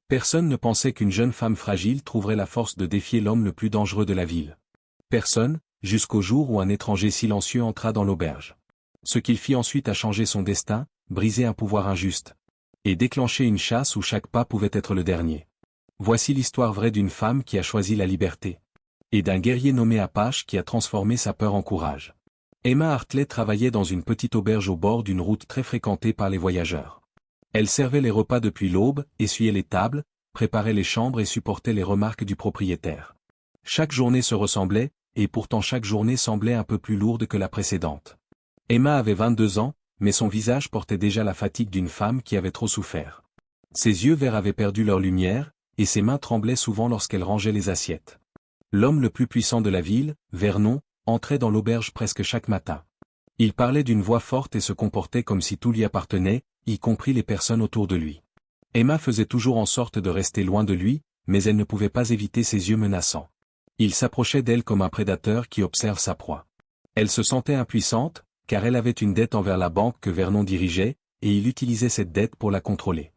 Personne ne pensait qu'une jeune femme fragile trouverait la force de défier l'homme le plus dangereux de la ville. Personne, jusqu'au jour où un étranger silencieux entra dans l'auberge. Ce qu'il fit ensuite a changé son destin, brisé un pouvoir injuste. Et déclenché une chasse où chaque pas pouvait être le dernier. Voici l'histoire vraie d'une femme qui a choisi la liberté. Et d'un guerrier nommé Apache qui a transformé sa peur en courage. Emma Hartley travaillait dans une petite auberge au bord d'une route très fréquentée par les voyageurs. Elle servait les repas depuis l'aube, essuyait les tables, préparait les chambres et supportait les remarques du propriétaire. Chaque journée se ressemblait, et pourtant chaque journée semblait un peu plus lourde que la précédente. Emma avait 22 ans, mais son visage portait déjà la fatigue d'une femme qui avait trop souffert. Ses yeux verts avaient perdu leur lumière, et ses mains tremblaient souvent lorsqu'elle rangeait les assiettes. L'homme le plus puissant de la ville, Vernon, entrait dans l'auberge presque chaque matin. Il parlait d'une voix forte et se comportait comme si tout lui appartenait, y compris les personnes autour de lui. Emma faisait toujours en sorte de rester loin de lui, mais elle ne pouvait pas éviter ses yeux menaçants. Il s'approchait d'elle comme un prédateur qui observe sa proie. Elle se sentait impuissante, car elle avait une dette envers la banque que Vernon dirigeait, et il utilisait cette dette pour la contrôler.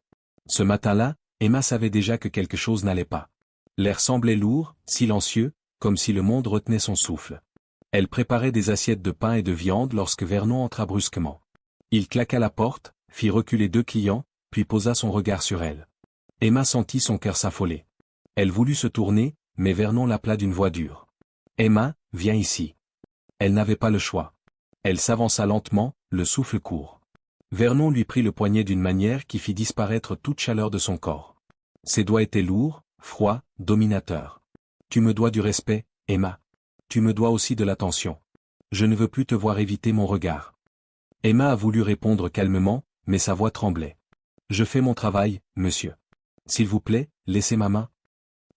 Ce matin-là, Emma savait déjà que quelque chose n'allait pas. L'air semblait lourd, silencieux, comme si le monde retenait son souffle. Elle préparait des assiettes de pain et de viande lorsque Vernon entra brusquement. Il claqua la porte, fit reculer 2 clients, puis posa son regard sur elle. Emma sentit son cœur s'affoler. Elle voulut se tourner, mais Vernon l'appela d'une voix dure. « Emma, viens ici. » Elle n'avait pas le choix. Elle s'avança lentement, le souffle court. Vernon lui prit le poignet d'une manière qui fit disparaître toute chaleur de son corps. Ses doigts étaient lourds, froids, dominateurs. « Tu me dois du respect, Emma. Tu me dois aussi de l'attention. Je ne veux plus te voir éviter mon regard. » Emma a voulu répondre calmement, mais sa voix tremblait. « Je fais mon travail, monsieur. S'il vous plaît, laissez ma main. »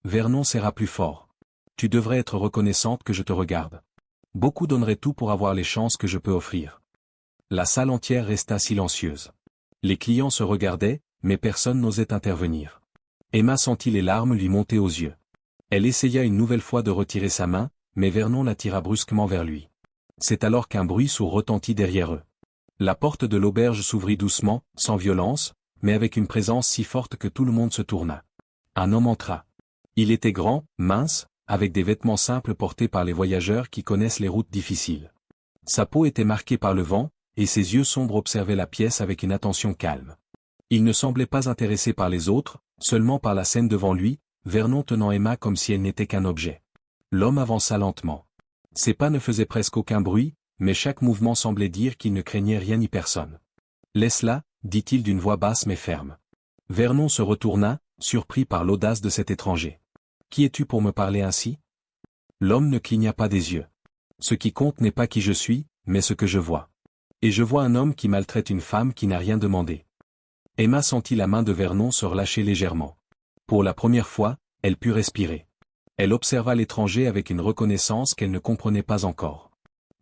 Vernon serra plus fort. « Tu devrais être reconnaissante que je te regarde. Beaucoup donneraient tout pour avoir les chances que je peux offrir. » La salle entière resta silencieuse. Les clients se regardaient, mais personne n'osait intervenir. Emma sentit les larmes lui monter aux yeux. Elle essaya une nouvelle fois de retirer sa main, mais Vernon la tira brusquement vers lui. C'est alors qu'un bruit sourd retentit derrière eux. La porte de l'auberge s'ouvrit doucement, sans violence, mais avec une présence si forte que tout le monde se tourna. Un homme entra. Il était grand, mince, avec des vêtements simples portés par les voyageurs qui connaissent les routes difficiles. Sa peau était marquée par le vent, et ses yeux sombres observaient la pièce avec une attention calme. Il ne semblait pas intéressé par les autres, seulement par la scène devant lui, Vernon tenant Emma comme si elle n'était qu'un objet. L'homme avança lentement. Ses pas ne faisaient presque aucun bruit, mais chaque mouvement semblait dire qu'il ne craignait rien ni personne. « Laisse-la, dit-il d'une voix basse mais ferme. Vernon se retourna, surpris par l'audace de cet étranger. « Qui es-tu pour me parler ainsi ?» L'homme ne cligna pas des yeux. « Ce qui compte n'est pas qui je suis, mais ce que je vois. Et je vois un homme qui maltraite une femme qui n'a rien demandé. » Emma sentit la main de Vernon se relâcher légèrement. Pour la première fois, elle put respirer. Elle observa l'étranger avec une reconnaissance qu'elle ne comprenait pas encore.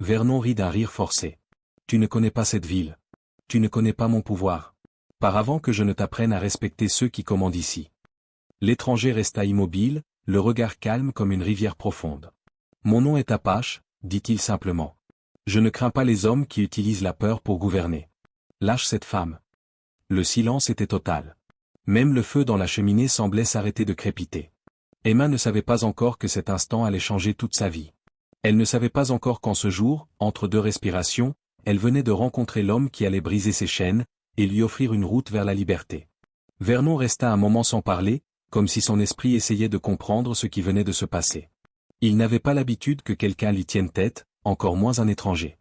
Vernon rit d'un rire forcé. « Tu ne connais pas cette ville. Tu ne connais pas mon pouvoir. Par avant que je ne t'apprenne à respecter ceux qui commandent ici. » L'étranger resta immobile, le regard calme comme une rivière profonde. « Mon nom est Apache, dit-il simplement. Je ne crains pas les hommes qui utilisent la peur pour gouverner. Lâche cette femme. » Le silence était total. Même le feu dans la cheminée semblait s'arrêter de crépiter. Emma ne savait pas encore que cet instant allait changer toute sa vie. Elle ne savait pas encore qu'en ce jour, entre 2 respirations, elle venait de rencontrer l'homme qui allait briser ses chaînes, et lui offrir une route vers la liberté. Vernon resta un moment sans parler, comme si son esprit essayait de comprendre ce qui venait de se passer. Il n'avait pas l'habitude que quelqu'un lui tienne tête, encore moins un étranger.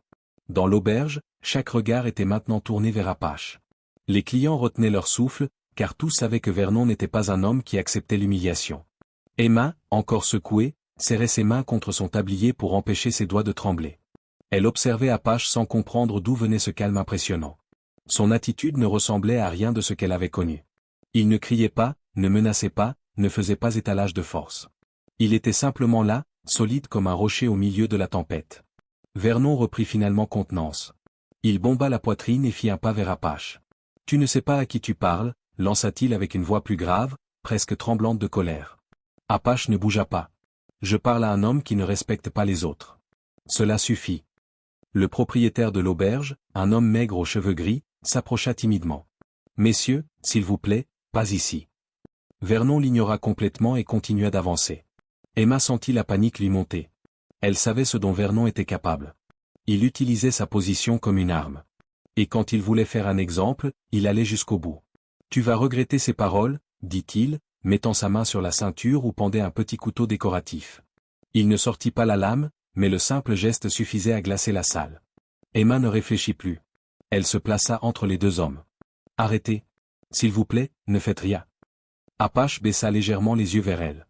Dans l'auberge, chaque regard était maintenant tourné vers Apache. Les clients retenaient leur souffle, car tous savaient que Vernon n'était pas un homme qui acceptait l'humiliation. Emma, encore secouée, serrait ses mains contre son tablier pour empêcher ses doigts de trembler. Elle observait Apache sans comprendre d'où venait ce calme impressionnant. Son attitude ne ressemblait à rien de ce qu'elle avait connu. Il ne criait pas, ne menaçait pas, ne faisait pas étalage de force. Il était simplement là, solide comme un rocher au milieu de la tempête. Vernon reprit finalement contenance. Il bomba la poitrine et fit un pas vers Apache. « Tu ne sais pas à qui tu parles » lança-t-il avec une voix plus grave, presque tremblante de colère. Apache ne bougea pas. « Je parle à un homme qui ne respecte pas les autres. Cela suffit. » Le propriétaire de l'auberge, un homme maigre aux cheveux gris, s'approcha timidement. « Messieurs, s'il vous plaît, pas ici. » Vernon l'ignora complètement et continua d'avancer. Emma sentit la panique lui monter. Elle savait ce dont Vernon était capable. Il utilisait sa position comme une arme. Et quand il voulait faire un exemple, il allait jusqu'au bout. Tu vas regretter ces paroles, dit-il, mettant sa main sur la ceinture où pendait un petit couteau décoratif. Il ne sortit pas la lame, mais le simple geste suffisait à glacer la salle. Emma ne réfléchit plus. Elle se plaça entre les deux hommes. Arrêtez. S'il vous plaît, ne faites rien. Apache baissa légèrement les yeux vers elle.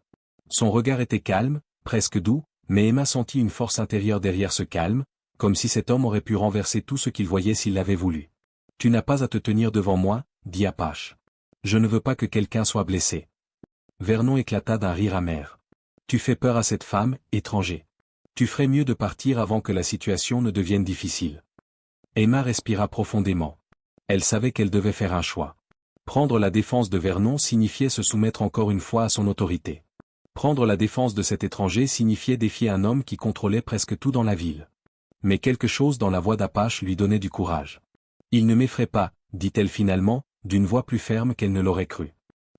Son regard était calme, presque doux, mais Emma sentit une force intérieure derrière ce calme, comme si cet homme aurait pu renverser tout ce qu'il voyait s'il l'avait voulu. Tu n'as pas à te tenir devant moi, dit Apache. Je ne veux pas que quelqu'un soit blessé. Vernon éclata d'un rire amer. Tu fais peur à cette femme, étranger. Tu ferais mieux de partir avant que la situation ne devienne difficile. Emma respira profondément. Elle savait qu'elle devait faire un choix. Prendre la défense de Vernon signifiait se soumettre encore une fois à son autorité. Prendre la défense de cet étranger signifiait défier un homme qui contrôlait presque tout dans la ville. Mais quelque chose dans la voix d'Apache lui donnait du courage. Il ne m'effraie pas, dit-elle finalement, d'une voix plus ferme qu'elle ne l'aurait cru.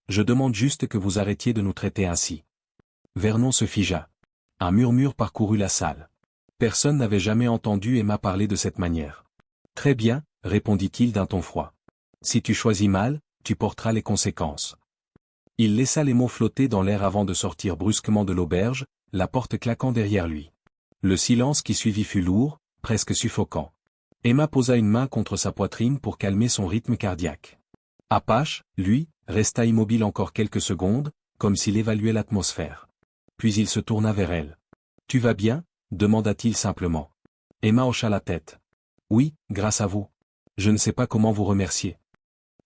Je demande juste que vous arrêtiez de nous traiter ainsi. Vernon se figea. Un murmure parcourut la salle. Personne n'avait jamais entendu Emma parler de cette manière. Très bien, répondit-il d'un ton froid. Si tu choisis mal, tu porteras les conséquences. Il laissa les mots flotter dans l'air avant de sortir brusquement de l'auberge, la porte claquant derrière lui. Le silence qui suivit fut lourd, presque suffocant. Emma posa une main contre sa poitrine pour calmer son rythme cardiaque. Apache, lui, resta immobile encore quelques secondes, comme s'il évaluait l'atmosphère. Puis il se tourna vers elle. « Tu vas bien ?» demanda-t-il simplement. Emma hocha la tête. « Oui, grâce à vous. Je ne sais pas comment vous remercier. »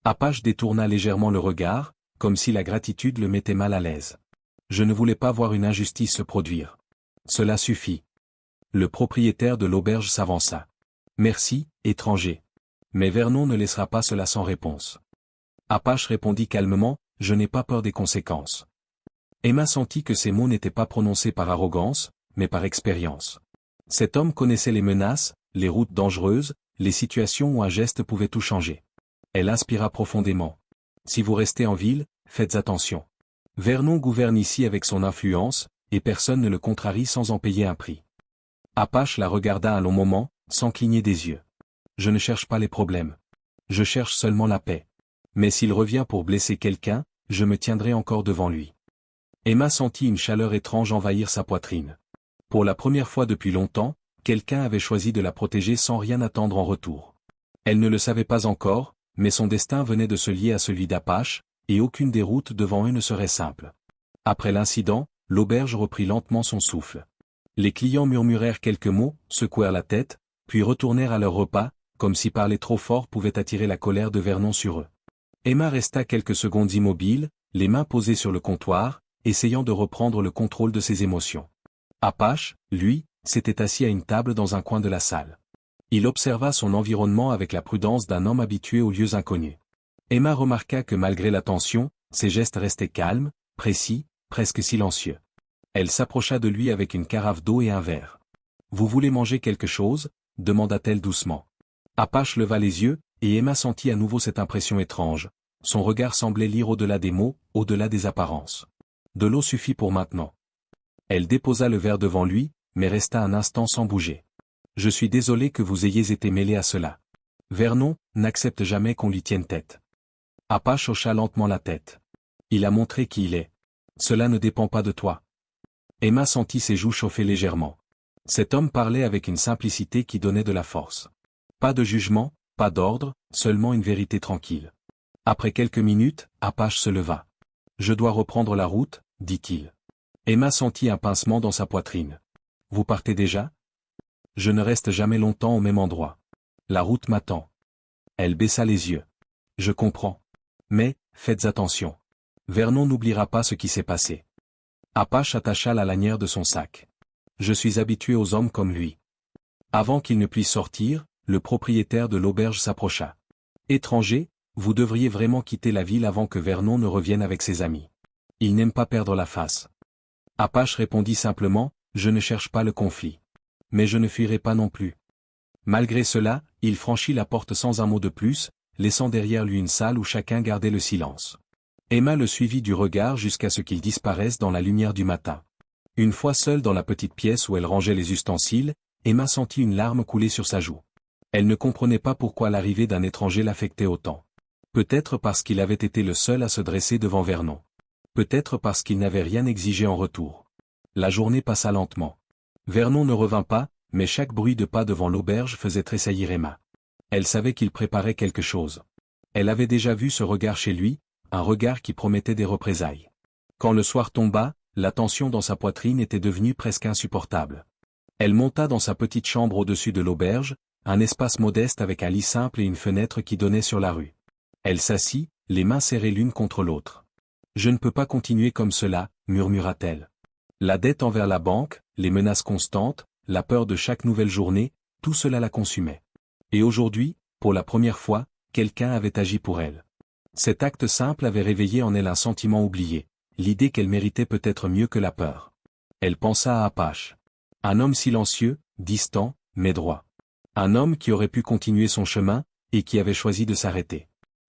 Apache détourna légèrement le regard, comme si la gratitude le mettait mal à l'aise. « Je ne voulais pas voir une injustice se produire. Cela suffit. » Le propriétaire de l'auberge s'avança. « Merci, étranger. Mais Vernon ne laissera pas cela sans réponse. » Apache répondit calmement, « Je n'ai pas peur des conséquences. » Emma sentit que ces mots n'étaient pas prononcés par arrogance, mais par expérience. Cet homme connaissait les menaces, les routes dangereuses, les situations où un geste pouvait tout changer. Elle inspira profondément. « Si vous restez en ville, faites attention. Vernon gouverne ici avec son influence, et personne ne le contrarie sans en payer un prix. » Apache la regarda un long moment, sans cligner des yeux. « Je ne cherche pas les problèmes. Je cherche seulement la paix. Mais s'il revient pour blesser quelqu'un, je me tiendrai encore devant lui. » Emma sentit une chaleur étrange envahir sa poitrine. Pour la première fois depuis longtemps, quelqu'un avait choisi de la protéger sans rien attendre en retour. Elle ne le savait pas encore, mais son destin venait de se lier à celui d'Apache, et aucune des routes devant eux ne serait simple. Après l'incident, l'auberge reprit lentement son souffle. Les clients murmurèrent quelques mots, secouèrent la tête, puis retournèrent à leur repas, comme si parler trop fort pouvait attirer la colère de Vernon sur eux. Emma resta quelques secondes immobile, les mains posées sur le comptoir, essayant de reprendre le contrôle de ses émotions. Apache, lui, s'était assis à une table dans un coin de la salle. Il observa son environnement avec la prudence d'un homme habitué aux lieux inconnus. Emma remarqua que malgré la tension, ses gestes restaient calmes, précis, presque silencieux. Elle s'approcha de lui avec une carafe d'eau et un verre. « Vous voulez manger quelque chose ?» demanda-t-elle doucement. Apache leva les yeux, et Emma sentit à nouveau cette impression étrange. Son regard semblait lire au-delà des mots, au-delà des apparences. « De l'eau suffit pour maintenant. » Elle déposa le verre devant lui, mais resta un instant sans bouger. « Je suis désolé que vous ayez été mêlé à cela. Vernon n'accepte jamais qu'on lui tienne tête. » Apache hocha lentement la tête. « Il a montré qui il est. Cela ne dépend pas de toi. » Emma sentit ses joues chauffer légèrement. Cet homme parlait avec une simplicité qui donnait de la force. Pas de jugement, pas d'ordre, seulement une vérité tranquille. Après quelques minutes, Apache se leva. « Je dois reprendre la route, » dit-il. Emma sentit un pincement dans sa poitrine. « Vous partez déjà ? » « Je ne reste jamais longtemps au même endroit. La route m'attend. » Elle baissa les yeux. « Je comprends. Mais, faites attention. Vernon n'oubliera pas ce qui s'est passé. » Apache attacha la lanière de son sac. « Je suis habitué aux hommes comme lui. » Avant qu'il ne puisse sortir, le propriétaire de l'auberge s'approcha. « Étranger, vous devriez vraiment quitter la ville avant que Vernon ne revienne avec ses amis. Il n'aime pas perdre la face. » Apache répondit simplement, « Je ne cherche pas le conflit. Mais je ne fuirai pas non plus. » Malgré cela, il franchit la porte sans un mot de plus, laissant derrière lui une salle où chacun gardait le silence. Emma le suivit du regard jusqu'à ce qu'il disparaisse dans la lumière du matin. Une fois seule dans la petite pièce où elle rangeait les ustensiles, Emma sentit une larme couler sur sa joue. Elle ne comprenait pas pourquoi l'arrivée d'un étranger l'affectait autant. Peut-être parce qu'il avait été le seul à se dresser devant Vernon. Peut-être parce qu'il n'avait rien exigé en retour. La journée passa lentement. Vernon ne revint pas, mais chaque bruit de pas devant l'auberge faisait tressaillir Emma. Elle savait qu'il préparait quelque chose. Elle avait déjà vu ce regard chez lui, un regard qui promettait des représailles. Quand le soir tomba, la tension dans sa poitrine était devenue presque insupportable. Elle monta dans sa petite chambre au-dessus de l'auberge, un espace modeste avec un lit simple et une fenêtre qui donnait sur la rue. Elle s'assit, les mains serrées l'une contre l'autre. « Je ne peux pas continuer comme cela », murmura-t-elle. La dette envers la banque, les menaces constantes, la peur de chaque nouvelle journée, tout cela la consumait. Et aujourd'hui, pour la première fois, quelqu'un avait agi pour elle. Cet acte simple avait réveillé en elle un sentiment oublié, l'idée qu'elle méritait peut-être mieux que la peur. Elle pensa à Apache. Un homme silencieux, distant, mais droit. Un homme qui aurait pu continuer son chemin, et qui avait choisi de s'arrêter.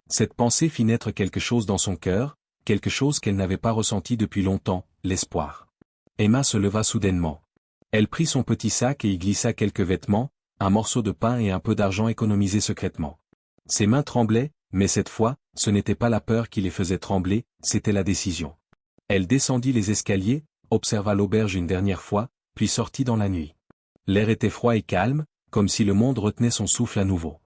Cette pensée fit naître quelque chose dans son cœur, quelque chose qu'elle n'avait pas ressenti depuis longtemps, l'espoir. Emma se leva soudainement. Elle prit son petit sac et y glissa quelques vêtements, un morceau de pain et un peu d'argent économisé secrètement. Ses mains tremblaient, mais cette fois, ce n'était pas la peur qui les faisait trembler, c'était la décision. Elle descendit les escaliers, observa l'auberge une dernière fois, puis sortit dans la nuit. L'air était froid et calme, comme si le monde retenait son souffle à nouveau.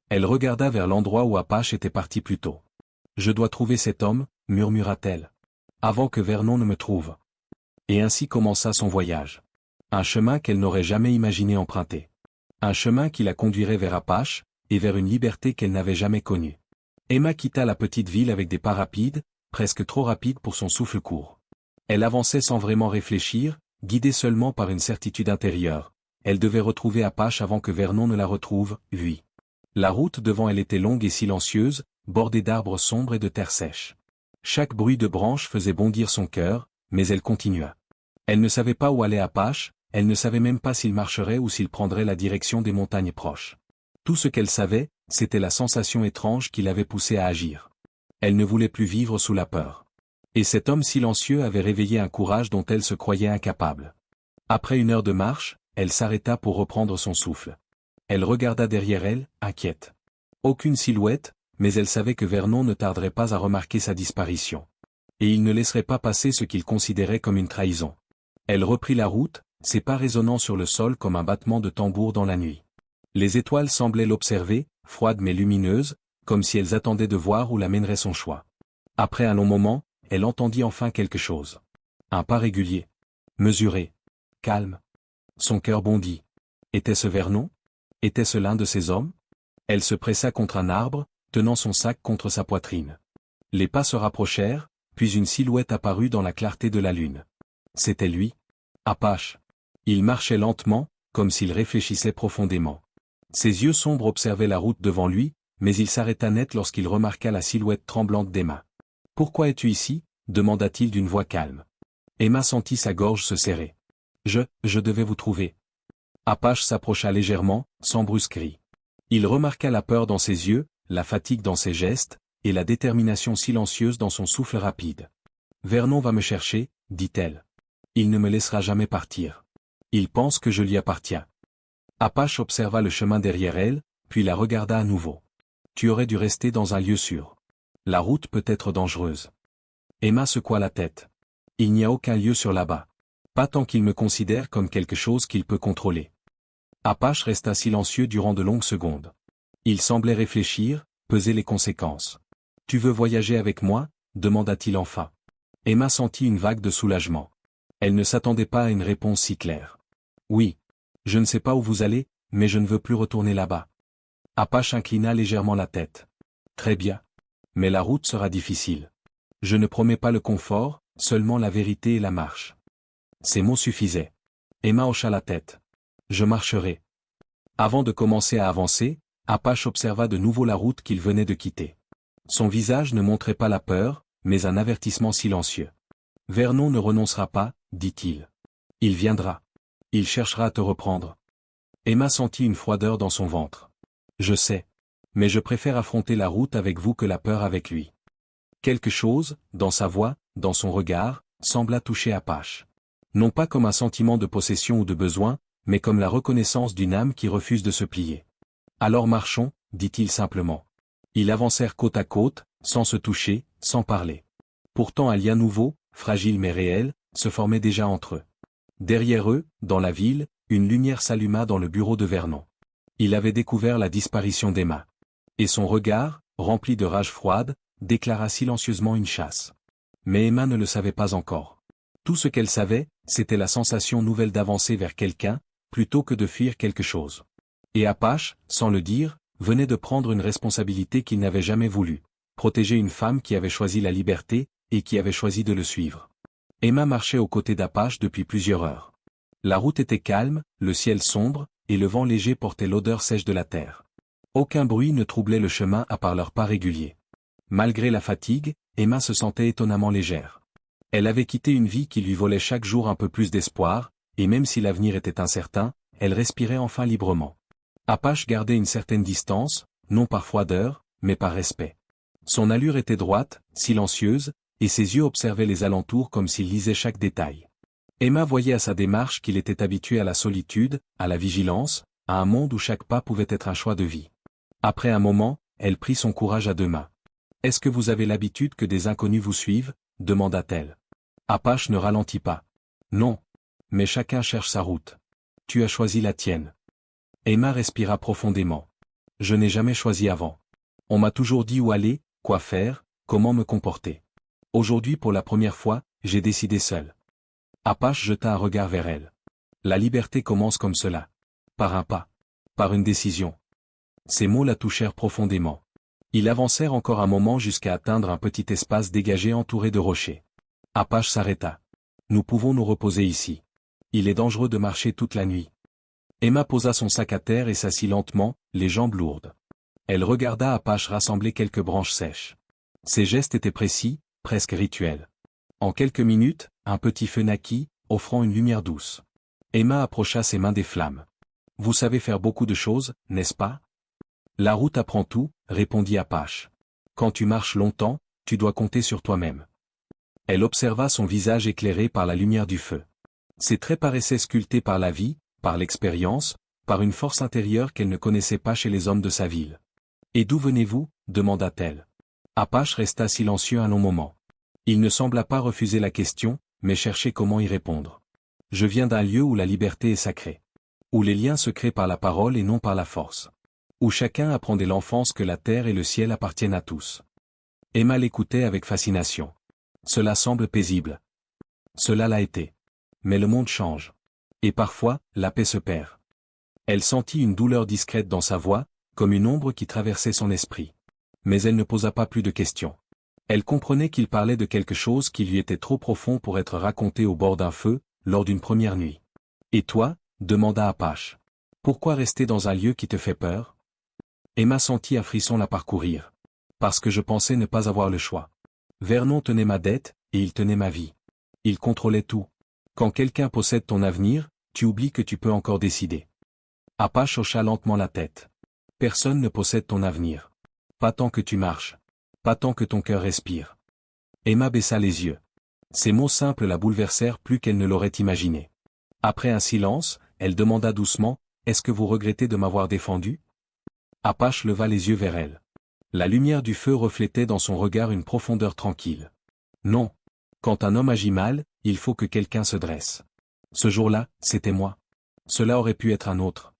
Elle regarda vers l'endroit où Apache était parti plus tôt. « Je dois trouver cet homme », murmura-t-elle. « Avant que Vernon ne me trouve. » Et ainsi commença son voyage. Un chemin qu'elle n'aurait jamais imaginé emprunter. Un chemin qui la conduirait vers Apache, et vers une liberté qu'elle n'avait jamais connue. Emma quitta la petite ville avec des pas rapides, presque trop rapides pour son souffle court. Elle avançait sans vraiment réfléchir, guidée seulement par une certitude intérieure. Elle devait retrouver Apache avant que Vernon ne la retrouve, lui. La route devant elle était longue et silencieuse, bordée d'arbres sombres et de terre sèche. Chaque bruit de branche faisait bondir son cœur, mais elle continua. Elle ne savait pas où allait Apache, elle ne savait même pas s'il marcherait ou s'il prendrait la direction des montagnes proches. Tout ce qu'elle savait, c'était la sensation étrange qui l'avait poussée à agir. Elle ne voulait plus vivre sous la peur. Et cet homme silencieux avait réveillé un courage dont elle se croyait incapable. Après une heure de marche, elle s'arrêta pour reprendre son souffle. Elle regarda derrière elle, inquiète. Aucune silhouette, mais elle savait que Vernon ne tarderait pas à remarquer sa disparition. Et il ne laisserait pas passer ce qu'il considérait comme une trahison. Elle reprit la route, ses pas résonnant sur le sol comme un battement de tambour dans la nuit. Les étoiles semblaient l'observer, froides mais lumineuses, comme si elles attendaient de voir où la mènerait son choix. Après un long moment, elle entendit enfin quelque chose. Un pas régulier. Mesuré. Calme. Son cœur bondit. Était-ce Vernon? Était-ce l'un de ces hommes? Elle se pressa contre un arbre, tenant son sac contre sa poitrine. Les pas se rapprochèrent, puis une silhouette apparut dans la clarté de la lune. C'était lui. Apache. Il marchait lentement, comme s'il réfléchissait profondément. Ses yeux sombres observaient la route devant lui, mais il s'arrêta net lorsqu'il remarqua la silhouette tremblante d'Emma. « Pourquoi es-tu ici ?» demanda-t-il d'une voix calme. Emma sentit sa gorge se serrer. « Je devais vous trouver. » Apache s'approcha légèrement, sans brusquerie. Il remarqua la peur dans ses yeux, la fatigue dans ses gestes, et la détermination silencieuse dans son souffle rapide. « Vernon va me chercher, dit-elle. Il ne me laissera jamais partir. Il pense que je lui appartiens. » Apache observa le chemin derrière elle, puis la regarda à nouveau. « Tu aurais dû rester dans un lieu sûr. La route peut être dangereuse. » Emma secoua la tête. « Il n'y a aucun lieu sûr là-bas. Pas tant qu'il me considère comme quelque chose qu'il peut contrôler. » Apache resta silencieux durant de longues secondes. Il semblait réfléchir, peser les conséquences. « Tu veux voyager avec moi ?» demanda-t-il enfin. Emma sentit une vague de soulagement. Elle ne s'attendait pas à une réponse si claire. « Oui. Je ne sais pas où vous allez, mais je ne veux plus retourner là-bas. » Apache inclina légèrement la tête. « Très bien. Mais la route sera difficile. Je ne promets pas le confort, seulement la vérité et la marche. » Ces mots suffisaient. Emma hocha la tête. « Je marcherai. » Avant de commencer à avancer, Apache observa de nouveau la route qu'il venait de quitter. Son visage ne montrait pas la peur, mais un avertissement silencieux. « Vernon ne renoncera pas, dit-il. Il viendra. Il cherchera à te reprendre. » Emma sentit une froideur dans son ventre. « Je sais. Mais je préfère affronter la route avec vous que la peur avec lui. » Quelque chose, dans sa voix, dans son regard, sembla toucher Apache. Non pas comme un sentiment de possession ou de besoin, mais comme la reconnaissance d'une âme qui refuse de se plier. Alors marchons, dit-il simplement. Ils avancèrent côte à côte, sans se toucher, sans parler. Pourtant un lien nouveau, fragile mais réel, se formait déjà entre eux. Derrière eux, dans la ville, une lumière s'alluma dans le bureau de Vernon. Il avait découvert la disparition d'Emma. Et son regard, rempli de rage froide, déclara silencieusement une chasse. Mais Emma ne le savait pas encore. Tout ce qu'elle savait, c'était la sensation nouvelle d'avancer vers quelqu'un, plutôt que de fuir quelque chose. Et Apache, sans le dire, venait de prendre une responsabilité qu'il n'avait jamais voulu. Protéger une femme qui avait choisi la liberté, et qui avait choisi de le suivre. Emma marchait aux côtés d'Apache depuis plusieurs heures. La route était calme, le ciel sombre, et le vent léger portait l'odeur sèche de la terre. Aucun bruit ne troublait le chemin à part leur pas régulier. Malgré la fatigue, Emma se sentait étonnamment légère. Elle avait quitté une vie qui lui volait chaque jour un peu plus d'espoir, et même si l'avenir était incertain, elle respirait enfin librement. Apache gardait une certaine distance, non par froideur, mais par respect. Son allure était droite, silencieuse, et ses yeux observaient les alentours comme s'il lisait chaque détail. Emma voyait à sa démarche qu'il était habitué à la solitude, à la vigilance, à un monde où chaque pas pouvait être un choix de vie. Après un moment, elle prit son courage à deux mains. « Est-ce que vous avez l'habitude que des inconnus vous suivent ?» demanda-t-elle. Apache ne ralentit pas. « Non. Mais chacun cherche sa route. Tu as choisi la tienne. » Emma respira profondément. « Je n'ai jamais choisi avant. On m'a toujours dit où aller, quoi faire, comment me comporter. Aujourd'hui pour la première fois, j'ai décidé seul. » Apache jeta un regard vers elle. La liberté commence comme cela. Par un pas. Par une décision. Ces mots la touchèrent profondément. Ils avancèrent encore un moment jusqu'à atteindre un petit espace dégagé entouré de rochers. Apache s'arrêta. Nous pouvons nous reposer ici. Il est dangereux de marcher toute la nuit. Emma posa son sac à terre et s'assit lentement, les jambes lourdes. Elle regarda Apache rassembler quelques branches sèches. Ses gestes étaient précis, presque rituels. En quelques minutes, un petit feu naquit, offrant une lumière douce. Emma approcha ses mains des flammes. « Vous savez faire beaucoup de choses, n'est-ce pas ?» « La route apprend tout, » répondit Apache. « Quand tu marches longtemps, tu dois compter sur toi-même. » Elle observa son visage éclairé par la lumière du feu. Ses traits paraissaient sculptés par la vie, par l'expérience, par une force intérieure qu'elle ne connaissait pas chez les hommes de sa ville. « Et d'où venez-vous » demanda-t-elle. Apache resta silencieux un long moment. Il ne sembla pas refuser la question, mais cherchait comment y répondre. « Je viens d'un lieu où la liberté est sacrée. Où les liens se créent par la parole et non par la force. Où chacun apprend dès l'enfance que la terre et le ciel appartiennent à tous. » Emma l'écoutait avec fascination. Cela semble paisible. Cela l'a été. Mais le monde change. Et parfois, la paix se perd. Elle sentit une douleur discrète dans sa voix, comme une ombre qui traversait son esprit. Mais elle ne posa pas plus de questions. Elle comprenait qu'il parlait de quelque chose qui lui était trop profond pour être raconté au bord d'un feu, lors d'une première nuit. « Et toi ?» demanda Apache. « Pourquoi rester dans un lieu qui te fait peur ?» Emma sentit un frisson la parcourir. « Parce que je pensais ne pas avoir le choix. Vernon tenait ma dette, et il tenait ma vie. Il contrôlait tout. Quand quelqu'un possède ton avenir, tu oublies que tu peux encore décider. » Apache hocha lentement la tête. « Personne ne possède ton avenir. Pas tant que tu marches. Pas tant que ton cœur respire. » Emma baissa les yeux. Ces mots simples la bouleversèrent plus qu'elle ne l'aurait imaginé. Après un silence, elle demanda doucement, « Est-ce que vous regrettez de m'avoir défendu ?» Apache leva les yeux vers elle. La lumière du feu reflétait dans son regard une profondeur tranquille. « Non. Quand un homme agit mal, il faut que quelqu'un se dresse. Ce jour-là, c'était moi. Cela aurait pu être un autre.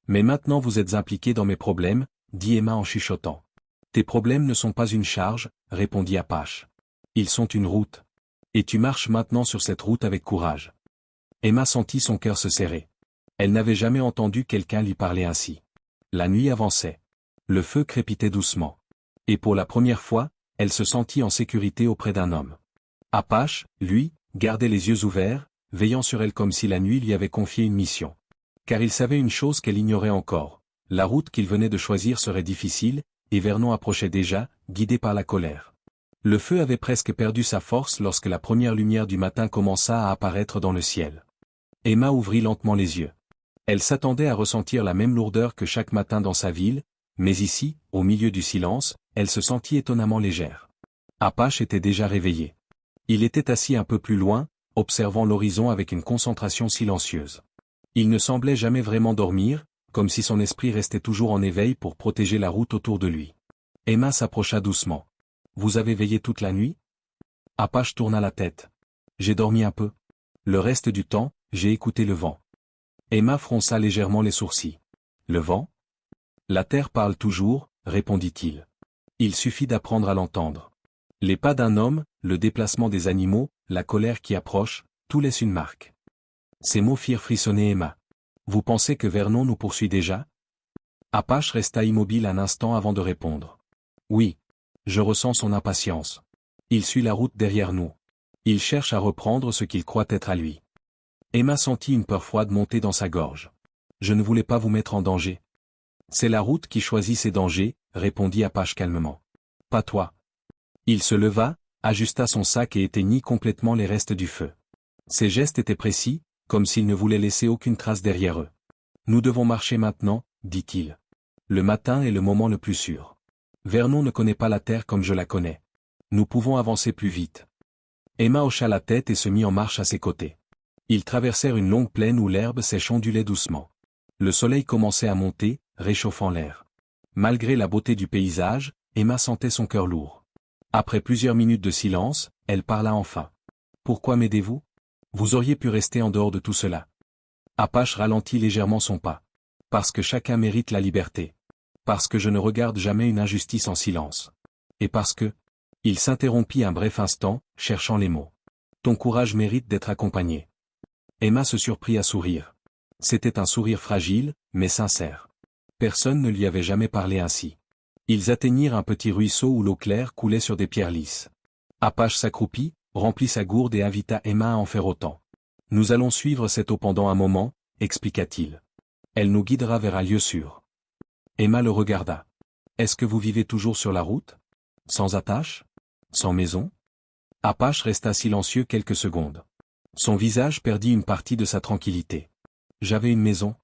Mais maintenant vous êtes impliqué dans mes problèmes, » dit Emma en chuchotant. « Tes problèmes ne sont pas une charge, » répondit Apache. « Ils sont une route. Et tu marches maintenant sur cette route avec courage. » Emma sentit son cœur se serrer. Elle n'avait jamais entendu quelqu'un lui parler ainsi. La nuit avançait. Le feu crépitait doucement. Et pour la première fois, elle se sentit en sécurité auprès d'un homme. Apache, lui, gardait les yeux ouverts, veillant sur elle comme si la nuit lui avait confié une mission. Car il savait une chose qu'elle ignorait encore. La route qu'il venait de choisir serait difficile, et Vernon approchait déjà, guidé par la colère. Le feu avait presque perdu sa force lorsque la première lumière du matin commença à apparaître dans le ciel. Emma ouvrit lentement les yeux. Elle s'attendait à ressentir la même lourdeur que chaque matin dans sa ville, mais ici, au milieu du silence, elle se sentit étonnamment légère. Apache était déjà réveillé. Il était assis un peu plus loin, observant l'horizon avec une concentration silencieuse. Il ne semblait jamais vraiment dormir, comme si son esprit restait toujours en éveil pour protéger la route autour de lui. Emma s'approcha doucement. « Vous avez veillé toute la nuit ?» Apache tourna la tête. « J'ai dormi un peu. Le reste du temps, j'ai écouté le vent. » Emma fronça légèrement les sourcils. « Le vent ? La terre parle toujours, répondit-il. Il suffit d'apprendre à l'entendre. Les pas d'un homme, le déplacement des animaux, la colère qui approche, tout laisse une marque. » Ces mots firent frissonner Emma. « Vous pensez que Vernon nous poursuit déjà ?» Apache resta immobile un instant avant de répondre. « Oui. Je ressens son impatience. Il suit la route derrière nous. Il cherche à reprendre ce qu'il croit être à lui. » Emma sentit une peur froide monter dans sa gorge. « Je ne voulais pas vous mettre en danger. »« C'est la route qui choisit ses dangers, » répondit Apache calmement. « Pas toi. » Il se leva, ajusta son sac et éteignit complètement les restes du feu. Ses gestes étaient précis, comme s'il ne voulait laisser aucune trace derrière eux. « Nous devons marcher maintenant, » dit-il. « Le matin est le moment le plus sûr. Vernon ne connaît pas la terre comme je la connais. Nous pouvons avancer plus vite. » Emma hocha la tête et se mit en marche à ses côtés. Ils traversèrent une longue plaine où l'herbe sèche ondulait doucement. Le soleil commençait à monter, réchauffant l'air. Malgré la beauté du paysage, Emma sentait son cœur lourd. Après plusieurs minutes de silence, elle parla enfin. « Pourquoi m'aidez-vous ? Vous auriez pu rester en dehors de tout cela. » Apache ralentit légèrement son pas. « Parce que chacun mérite la liberté. Parce que je ne regarde jamais une injustice en silence. Et parce que... » Il s'interrompit un bref instant, cherchant les mots. « Ton courage mérite d'être accompagné. » Emma se surprit à sourire. C'était un sourire fragile, mais sincère. Personne ne lui avait jamais parlé ainsi. Ils atteignirent un petit ruisseau où l'eau claire coulait sur des pierres lisses. Apache s'accroupit, remplit sa gourde et invita Emma à en faire autant. « Nous allons suivre cette eau pendant un moment, » expliqua-t-il. « Elle nous guidera vers un lieu sûr. » Emma le regarda. « Est-ce que vous vivez toujours sur la route ? Sans attache ? Sans maison ?» Apache resta silencieux quelques secondes. Son visage perdit une partie de sa tranquillité. « J'avais une maison.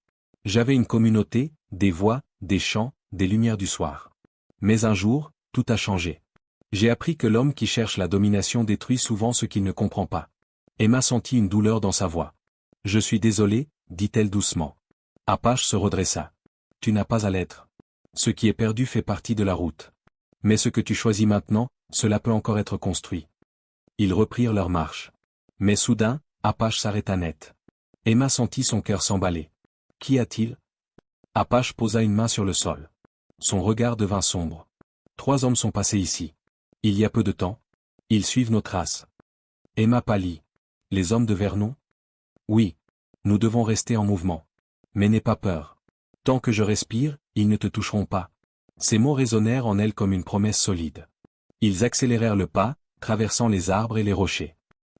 J'avais une communauté, des voix, des chants, des lumières du soir. Mais un jour, tout a changé. J'ai appris que l'homme qui cherche la domination détruit souvent ce qu'il ne comprend pas. » Emma sentit une douleur dans sa voix. « Je suis désolée, » dit-elle doucement. Apache se redressa. « Tu n'as pas à l'être. Ce qui est perdu fait partie de la route. Mais ce que tu choisis maintenant, cela peut encore être construit. » Ils reprirent leur marche. Mais soudain, Apache s'arrêta net. Emma sentit son cœur s'emballer. « Qu'y a-t-il » Apache posa une main sur le sol. Son regard devint sombre. « 3 hommes sont passés ici. Il y a peu de temps. Ils suivent nos traces. » Emma pâlit. « Les hommes de Vernon ? » « Oui. Nous devons rester en mouvement. Mais n'aie pas peur. Tant que je respire, ils ne te toucheront pas. » Ces mots résonnèrent en elle comme une promesse solide. Ils accélérèrent le pas, traversant les arbres et les rochers.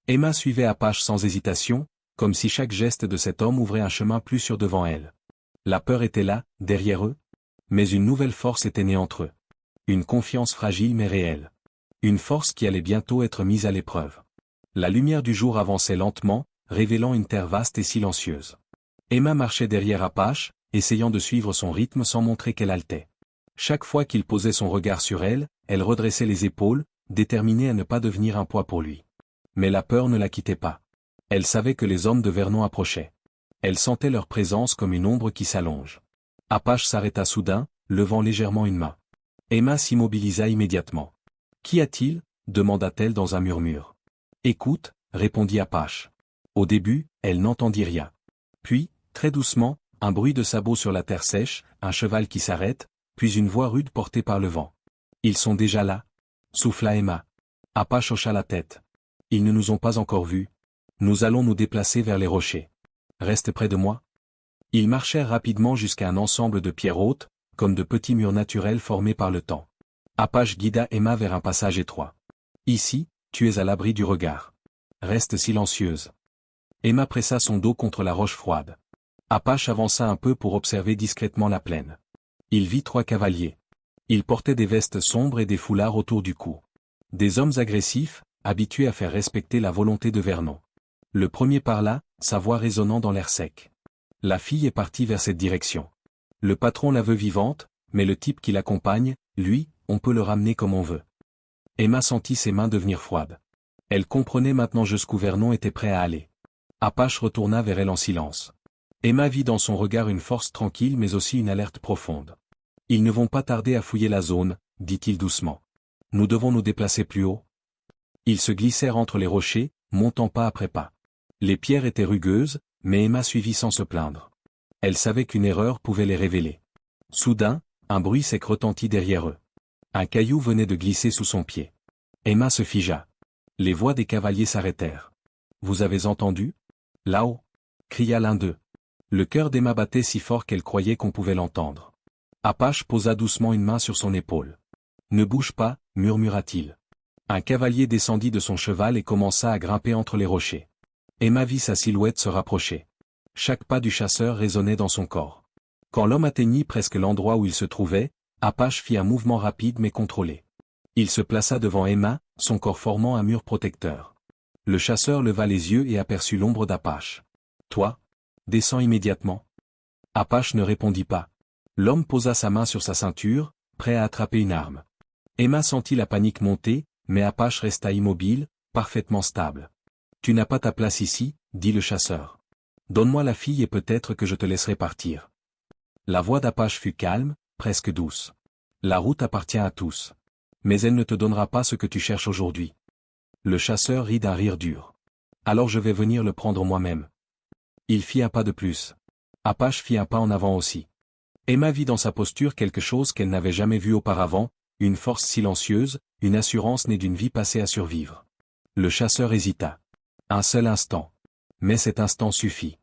Emma suivait Apache sans hésitation, comme si chaque geste de cet homme ouvrait un chemin plus sûr devant elle. La peur était là, derrière eux. Mais une nouvelle force était née entre eux. Une confiance fragile mais réelle. Une force qui allait bientôt être mise à l'épreuve. La lumière du jour avançait lentement, révélant une terre vaste et silencieuse. Emma marchait derrière Apache, essayant de suivre son rythme sans montrer qu'elle haletait. Chaque fois qu'il posait son regard sur elle, elle redressait les épaules, déterminée à ne pas devenir un poids pour lui. Mais la peur ne la quittait pas. Elle savait que les hommes de Vernon approchaient. Elle sentait leur présence comme une ombre qui s'allonge. Apache s'arrêta soudain, levant légèrement une main. Emma s'immobilisa immédiatement. « Qu'y a-t-il » demanda-t-elle dans un murmure. « Écoute » répondit Apache. Au début, elle n'entendit rien. Puis, très doucement, un bruit de sabots sur la terre sèche, un cheval qui s'arrête, puis une voix rude portée par le vent. « Ils sont déjà là » souffla Emma. Apache hocha la tête. « Ils ne nous ont pas encore vus. Nous allons nous déplacer vers les rochers. Reste près de moi. » Ils marchèrent rapidement jusqu'à un ensemble de pierres hautes, comme de petits murs naturels formés par le temps. Apache guida Emma vers un passage étroit. « Ici, tu es à l'abri du regard. Reste silencieuse. » Emma pressa son dos contre la roche froide. Apache avança un peu pour observer discrètement la plaine. Il vit 3 cavaliers. Ils portaient des vestes sombres et des foulards autour du cou. Des hommes agressifs, habitués à faire respecter la volonté de Vernon. Le premier parla, sa voix résonnant dans l'air sec. La fille est partie vers cette direction. Le patron la veut vivante, mais le type qui l'accompagne, lui, on peut le ramener comme on veut. Emma sentit ses mains devenir froides. Elle comprenait maintenant jusqu'où Vernon était prêt à aller. Apache retourna vers elle en silence. Emma vit dans son regard une force tranquille mais aussi une alerte profonde. « Ils ne vont pas tarder à fouiller la zone, » dit-il doucement. « Nous devons nous déplacer plus haut. » Ils se glissèrent entre les rochers, montant pas après pas. Les pierres étaient rugueuses, mais Emma suivit sans se plaindre. Elle savait qu'une erreur pouvait les révéler. Soudain, un bruit sec retentit derrière eux. Un caillou venait de glisser sous son pied. Emma se figea. Les voix des cavaliers s'arrêtèrent. « Vous avez entendu ? Là-haut » cria l'un d'eux. Le cœur d'Emma battait si fort qu'elle croyait qu'on pouvait l'entendre. Apache posa doucement une main sur son épaule. « Ne bouge pas, murmura-t-il. Un cavalier descendit de son cheval et commença à grimper entre les rochers. Emma vit sa silhouette se rapprocher. Chaque pas du chasseur résonnait dans son corps. Quand l'homme atteignit presque l'endroit où il se trouvait, Apache fit un mouvement rapide mais contrôlé. Il se plaça devant Emma, son corps formant un mur protecteur. Le chasseur leva les yeux et aperçut l'ombre d'Apache. « Toi ? Descends immédiatement. » Apache ne répondit pas. L'homme posa sa main sur sa ceinture, prêt à attraper une arme. Emma sentit la panique monter, mais Apache resta immobile, parfaitement stable. « Tu n'as pas ta place ici, » dit le chasseur. « Donne-moi la fille et peut-être que je te laisserai partir. » La voix d'Apache fut calme, presque douce. « La route appartient à tous. Mais elle ne te donnera pas ce que tu cherches aujourd'hui. » Le chasseur rit d'un rire dur. « Alors je vais venir le prendre moi-même. » Il fit un pas de plus. Apache fit un pas en avant aussi. Emma vit dans sa posture quelque chose qu'elle n'avait jamais vu auparavant, une force silencieuse, une assurance née d'une vie passée à survivre. Le chasseur hésita. Un seul instant. Mais cet instant suffit.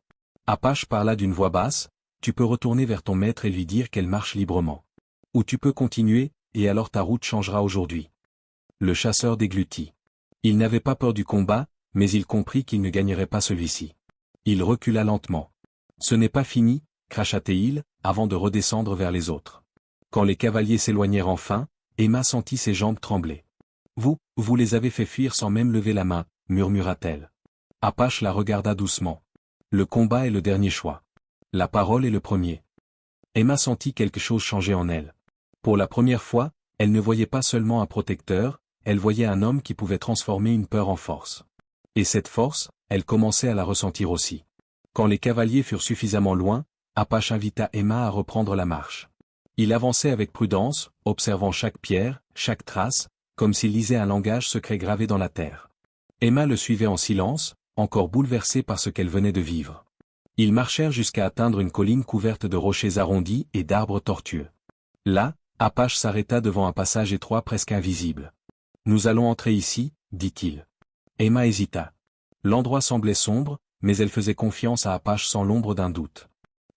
Apache parla d'une voix basse, « Tu peux retourner vers ton maître et lui dire qu'elle marche librement. Ou tu peux continuer, et alors ta route changera aujourd'hui. » Le chasseur déglutit. Il n'avait pas peur du combat, mais il comprit qu'il ne gagnerait pas celui-ci. Il recula lentement. « Ce n'est pas fini, » cracha-t-il, avant de redescendre vers les autres. Quand les cavaliers s'éloignèrent enfin, Emma sentit ses jambes trembler. « Vous les avez fait fuir sans même lever la main, » murmura-t-elle. Apache la regarda doucement. « Le combat est le dernier choix. La parole est le premier. » Emma sentit quelque chose changer en elle. Pour la première fois, elle ne voyait pas seulement un protecteur, elle voyait un homme qui pouvait transformer une peur en force. Et cette force, elle commençait à la ressentir aussi. Quand les cavaliers furent suffisamment loin, Apache invita Emma à reprendre la marche. Il avançait avec prudence, observant chaque pierre, chaque trace, comme s'il lisait un langage secret gravé dans la terre. Emma le suivait en silence, encore bouleversée par ce qu'elle venait de vivre. Ils marchèrent jusqu'à atteindre une colline couverte de rochers arrondis et d'arbres tortueux. Là, Apache s'arrêta devant un passage étroit presque invisible. « Nous allons entrer ici, » dit-il. Emma hésita. L'endroit semblait sombre, mais elle faisait confiance à Apache sans l'ombre d'un doute.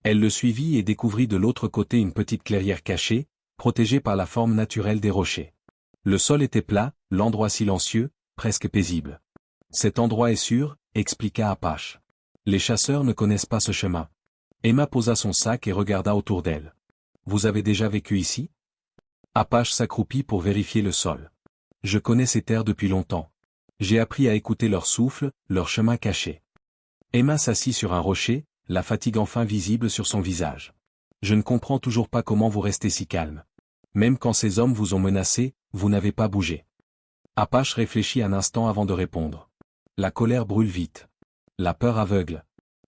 Elle le suivit et découvrit de l'autre côté une petite clairière cachée, protégée par la forme naturelle des rochers. Le sol était plat, l'endroit silencieux, presque paisible. « Cet endroit est sûr, » expliqua Apache. « Les chasseurs ne connaissent pas ce chemin. » Emma posa son sac et regarda autour d'elle. « Vous avez déjà vécu ici ?» Apache s'accroupit pour vérifier le sol. « Je connais ces terres depuis longtemps. J'ai appris à écouter leur souffle, leur chemin caché. » Emma s'assit sur un rocher, la fatigue enfin visible sur son visage. « Je ne comprends toujours pas comment vous restez si calme. Même quand ces hommes vous ont menacé, vous n'avez pas bougé. » Apache réfléchit un instant avant de répondre. « La colère brûle vite. La peur aveugle.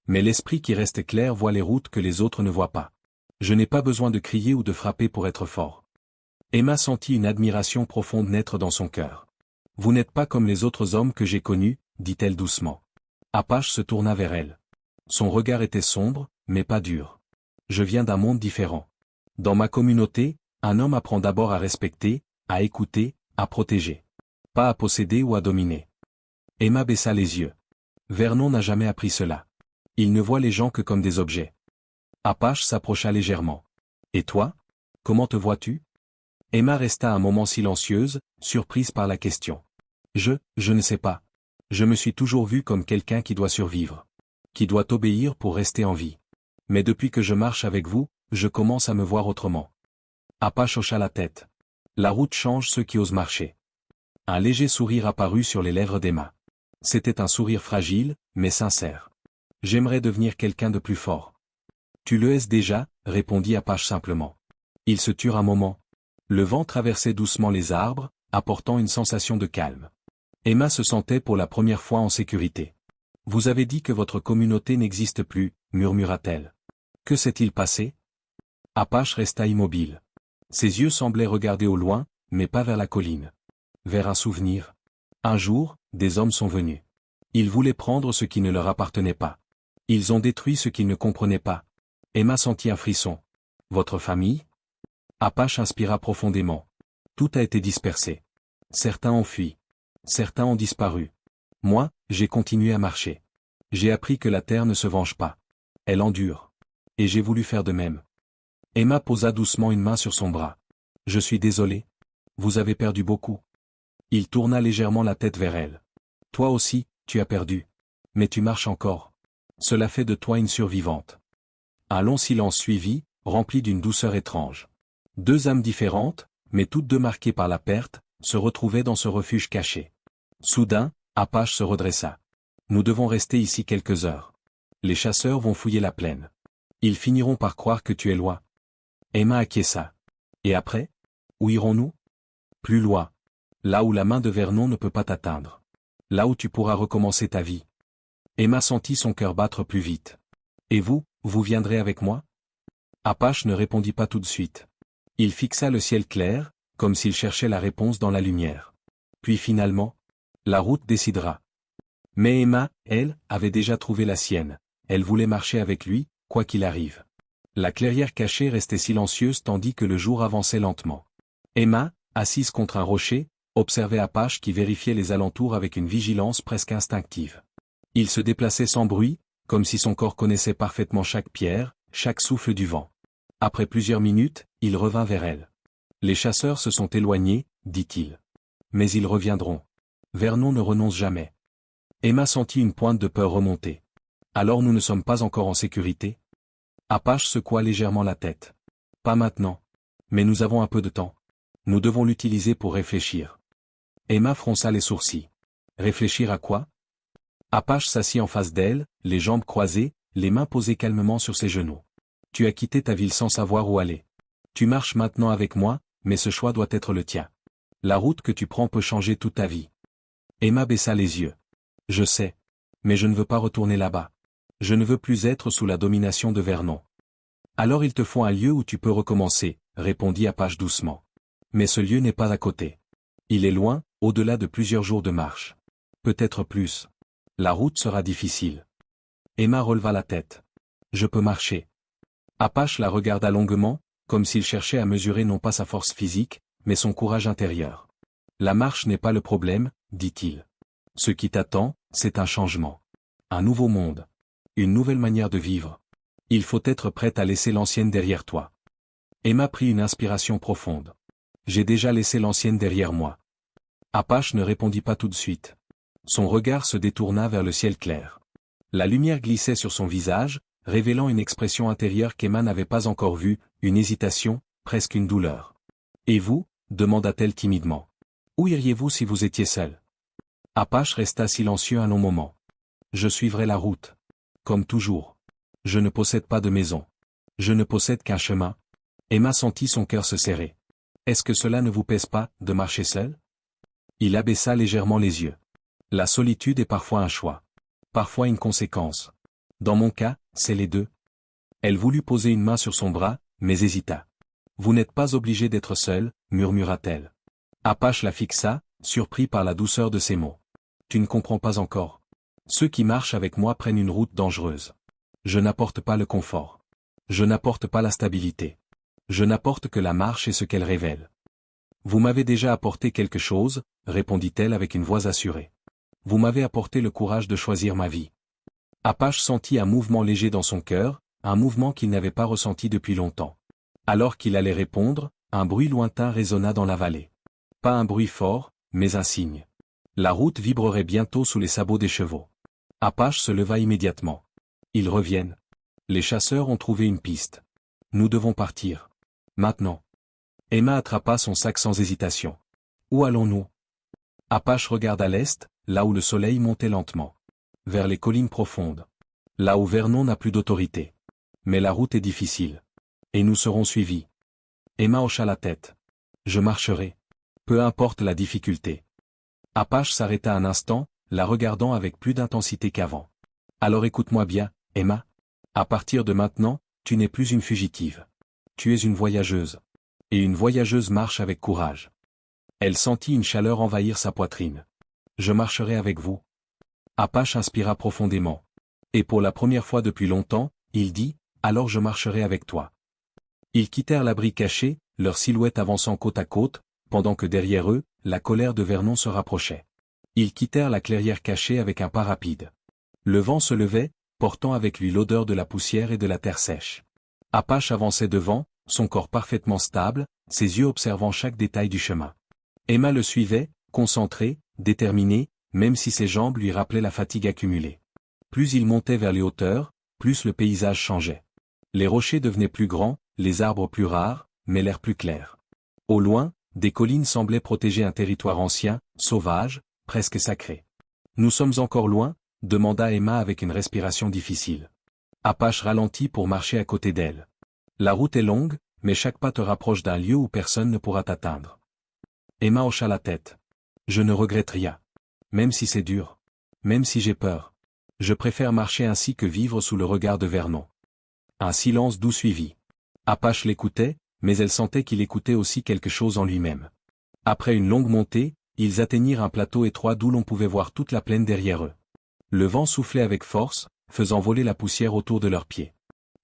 Mais l'esprit qui reste clair voit les routes que les autres ne voient pas. Je n'ai pas besoin de crier ou de frapper pour être fort. » Emma sentit une admiration profonde naître dans son cœur. « Vous n'êtes pas comme les autres hommes que j'ai connus, » dit-elle doucement. Apache se tourna vers elle. Son regard était sombre, mais pas dur. « Je viens d'un monde différent. Dans ma communauté, un homme apprend d'abord à respecter, à écouter, à protéger. Pas à posséder ou à dominer. » Emma baissa les yeux. Vernon n'a jamais appris cela. Il ne voit les gens que comme des objets. Apache s'approcha légèrement. « Et toi ? Comment te vois-tu » Emma resta un moment silencieuse, surprise par la question. « Je ne sais pas. Je me suis toujours vue comme quelqu'un qui doit survivre. Qui doit obéir pour rester en vie. Mais depuis que je marche avec vous, je commence à me voir autrement. » Apache hocha la tête. La route change ceux qui osent marcher. Un léger sourire apparut sur les lèvres d'Emma. C'était un sourire fragile, mais sincère. « J'aimerais devenir quelqu'un de plus fort. »« Tu le es déjà, » répondit Apache simplement. Ils se turent un moment. Le vent traversait doucement les arbres, apportant une sensation de calme. Emma se sentait pour la première fois en sécurité. « Vous avez dit que votre communauté n'existe plus, murmura-t-elle. Que s'est-il passé » Apache resta immobile. Ses yeux semblaient regarder au loin, mais pas vers la colline. Vers un souvenir. Un jour, des hommes sont venus. Ils voulaient prendre ce qui ne leur appartenait pas. Ils ont détruit ce qu'ils ne comprenaient pas. Emma sentit un frisson. Votre famille ? Apache inspira profondément. Tout a été dispersé. Certains ont fui. Certains ont disparu. Moi, j'ai continué à marcher. J'ai appris que la terre ne se venge pas. Elle endure. Et j'ai voulu faire de même. Emma posa doucement une main sur son bras. Je suis désolé. Vous avez perdu beaucoup. Il tourna légèrement la tête vers elle. Toi aussi, tu as perdu. Mais tu marches encore. Cela fait de toi une survivante. Un long silence suivit, rempli d'une douceur étrange. Deux âmes différentes, mais toutes deux marquées par la perte, se retrouvaient dans ce refuge caché. Soudain, Apache se redressa. Nous devons rester ici quelques heures. Les chasseurs vont fouiller la plaine. Ils finiront par croire que tu es loin. Emma acquiesça. Et après ? Où irons-nous ? Plus loin. Là où la main de Vernon ne peut pas t'atteindre. Là où tu pourras recommencer ta vie. Emma sentit son cœur battre plus vite. Et vous, vous viendrez avec moi ? Apache ne répondit pas tout de suite. Il fixa le ciel clair, comme s'il cherchait la réponse dans la lumière. Puis finalement, la route décidera. Mais Emma, elle, avait déjà trouvé la sienne. Elle voulait marcher avec lui, quoi qu'il arrive. La clairière cachée restait silencieuse tandis que le jour avançait lentement. Emma, assise contre un rocher, observait Apache qui vérifiait les alentours avec une vigilance presque instinctive. Il se déplaçait sans bruit, comme si son corps connaissait parfaitement chaque pierre, chaque souffle du vent. Après plusieurs minutes, il revint vers elle. Les chasseurs se sont éloignés, dit-il. Mais ils reviendront. Vernon ne renonce jamais. Emma sentit une pointe de peur remonter. Alors nous ne sommes pas encore en sécurité ? Apache secoua légèrement la tête. Pas maintenant. Mais nous avons un peu de temps. Nous devons l'utiliser pour réfléchir. Emma fronça les sourcils. Réfléchir à quoi ? Apache s'assit en face d'elle, les jambes croisées, les mains posées calmement sur ses genoux. Tu as quitté ta ville sans savoir où aller. Tu marches maintenant avec moi, mais ce choix doit être le tien. La route que tu prends peut changer toute ta vie. Emma baissa les yeux. Je sais. Mais je ne veux pas retourner là-bas. Je ne veux plus être sous la domination de Vernon. Alors il te faut un lieu où tu peux recommencer, répondit Apache doucement. Mais ce lieu n'est pas à côté. Il est loin, au-delà de plusieurs jours de marche. Peut-être plus. La route sera difficile. Emma releva la tête. Je peux marcher. Apache la regarda longuement, comme s'il cherchait à mesurer non pas sa force physique, mais son courage intérieur. La marche n'est pas le problème, dit-il. Ce qui t'attend, c'est un changement. Un nouveau monde. Une nouvelle manière de vivre. Il faut être prête à laisser l'ancienne derrière toi. Emma prit une inspiration profonde. J'ai déjà laissé l'ancienne derrière moi. Apache ne répondit pas tout de suite. Son regard se détourna vers le ciel clair. La lumière glissait sur son visage, révélant une expression intérieure qu'Emma n'avait pas encore vue, une hésitation, presque une douleur. Et vous ? Demanda-t-elle timidement. Où iriez-vous si vous étiez seul ? Apache resta silencieux un long moment. Je suivrai la route. Comme toujours. Je ne possède pas de maison. Je ne possède qu'un chemin. Emma sentit son cœur se serrer. Est-ce que cela ne vous pèse pas, de marcher seul ? Il abaissa légèrement les yeux. La solitude est parfois un choix. Parfois une conséquence. Dans mon cas, c'est les deux. Elle voulut poser une main sur son bras, mais hésita. Vous n'êtes pas obligé d'être seul, murmura-t-elle. Apache la fixa, surpris par la douceur de ses mots. Tu ne comprends pas encore. Ceux qui marchent avec moi prennent une route dangereuse. Je n'apporte pas le confort. Je n'apporte pas la stabilité. Je n'apporte que la marche et ce qu'elle révèle. Vous m'avez déjà apporté quelque chose, répondit-elle avec une voix assurée. Vous m'avez apporté le courage de choisir ma vie. Apache sentit un mouvement léger dans son cœur, un mouvement qu'il n'avait pas ressenti depuis longtemps. Alors qu'il allait répondre, un bruit lointain résonna dans la vallée. Pas un bruit fort, mais un signe. La route vibrerait bientôt sous les sabots des chevaux. Apache se leva immédiatement. Ils reviennent. Les chasseurs ont trouvé une piste. Nous devons partir. Maintenant. Emma attrapa son sac sans hésitation. Où allons-nous ? Apache regarde à l'est, là où le soleil montait lentement. Vers les collines profondes. Là où Vernon n'a plus d'autorité. Mais la route est difficile. Et nous serons suivis. Emma hocha la tête. Je marcherai. Peu importe la difficulté. Apache s'arrêta un instant, la regardant avec plus d'intensité qu'avant. Alors écoute-moi bien, Emma. À partir de maintenant, tu n'es plus une fugitive. Tu es une voyageuse. Et une voyageuse marche avec courage. Elle sentit une chaleur envahir sa poitrine. Je marcherai avec vous. Apache inspira profondément. Et pour la première fois depuis longtemps, il dit, alors je marcherai avec toi. Ils quittèrent l'abri caché, leurs silhouettes avançant côte à côte, pendant que derrière eux, la colère de Vernon se rapprochait. Ils quittèrent la clairière cachée avec un pas rapide. Le vent se levait, portant avec lui l'odeur de la poussière et de la terre sèche. Apache avançait devant, son corps parfaitement stable, ses yeux observant chaque détail du chemin. Emma le suivait, concentrée, déterminée, même si ses jambes lui rappelaient la fatigue accumulée. Plus il montait vers les hauteurs, plus le paysage changeait. Les rochers devenaient plus grands, les arbres plus rares, mais l'air plus clair. Au loin, des collines semblaient protéger un territoire ancien, sauvage, presque sacré. « Nous sommes encore loin ?» demanda Emma avec une respiration difficile. Apache ralentit pour marcher à côté d'elle. La route est longue, mais chaque pas te rapproche d'un lieu où personne ne pourra t'atteindre. Emma hocha la tête. Je ne regrette rien. Même si c'est dur. Même si j'ai peur. Je préfère marcher ainsi que vivre sous le regard de Vernon. Un silence doux suivit. Apache l'écoutait, mais elle sentait qu'il écoutait aussi quelque chose en lui-même. Après une longue montée, ils atteignirent un plateau étroit d'où l'on pouvait voir toute la plaine derrière eux. Le vent soufflait avec force, faisant voler la poussière autour de leurs pieds.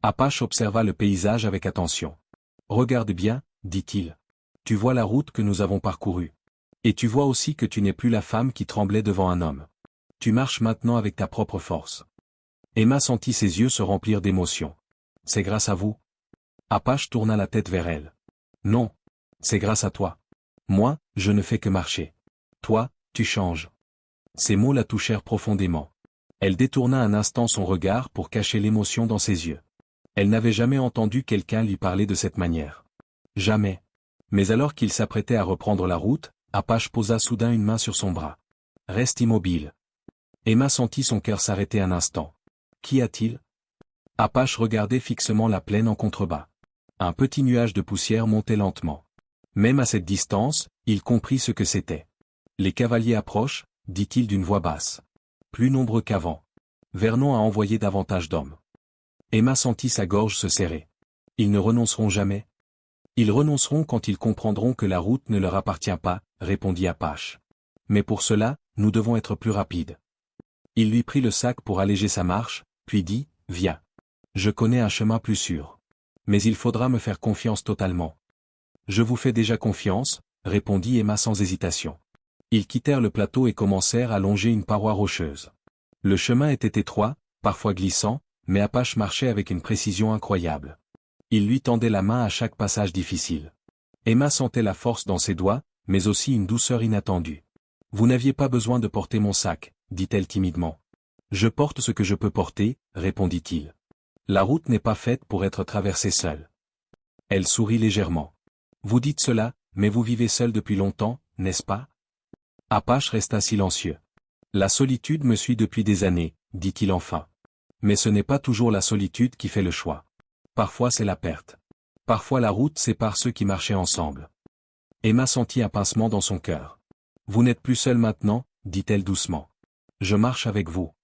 Apache observa le paysage avec attention. « Regarde bien, dit-il. Tu vois la route que nous avons parcourue. Et tu vois aussi que tu n'es plus la femme qui tremblait devant un homme. Tu marches maintenant avec ta propre force. » Emma sentit ses yeux se remplir d'émotion. « C'est grâce à vous. » Apache tourna la tête vers elle. « Non. C'est grâce à toi. Moi, je ne fais que marcher. Toi, tu changes. » Ces mots la touchèrent profondément. Elle détourna un instant son regard pour cacher l'émotion dans ses yeux. Elle n'avait jamais entendu quelqu'un lui parler de cette manière. Jamais. Mais alors qu'il s'apprêtait à reprendre la route, Apache posa soudain une main sur son bras. « Reste immobile. » Emma sentit son cœur s'arrêter un instant. « Qu'y a-t-il » Apache regardait fixement la plaine en contrebas. Un petit nuage de poussière montait lentement. Même à cette distance, il comprit ce que c'était. « Les cavaliers approchent » dit-il d'une voix basse. Plus nombreux qu'avant. Vernon a envoyé davantage d'hommes. Emma sentit sa gorge se serrer. Ils ne renonceront jamais. Ils renonceront quand ils comprendront que la route ne leur appartient pas, répondit Apache. Mais pour cela, nous devons être plus rapides. Il lui prit le sac pour alléger sa marche, puis dit, viens. Je connais un chemin plus sûr. Mais il faudra me faire confiance totalement. Je vous fais déjà confiance, répondit Emma sans hésitation. Ils quittèrent le plateau et commencèrent à longer une paroi rocheuse. Le chemin était étroit, parfois glissant, mais Apache marchait avec une précision incroyable. Il lui tendait la main à chaque passage difficile. Emma sentait la force dans ses doigts, mais aussi une douceur inattendue. « Vous n'aviez pas besoin de porter mon sac, dit-elle timidement. « Je porte ce que je peux porter, répondit-il. La route n'est pas faite pour être traversée seule. » Elle sourit légèrement. « Vous dites cela, mais vous vivez seul depuis longtemps, n'est-ce pas ?» Apache resta silencieux. « La solitude me suit depuis des années, dit-il enfin. Mais ce n'est pas toujours la solitude qui fait le choix. Parfois c'est la perte. Parfois la route sépare ceux qui marchaient ensemble. » Emma sentit un pincement dans son cœur. « Vous n'êtes plus seul maintenant, dit-elle doucement. Je marche avec vous. »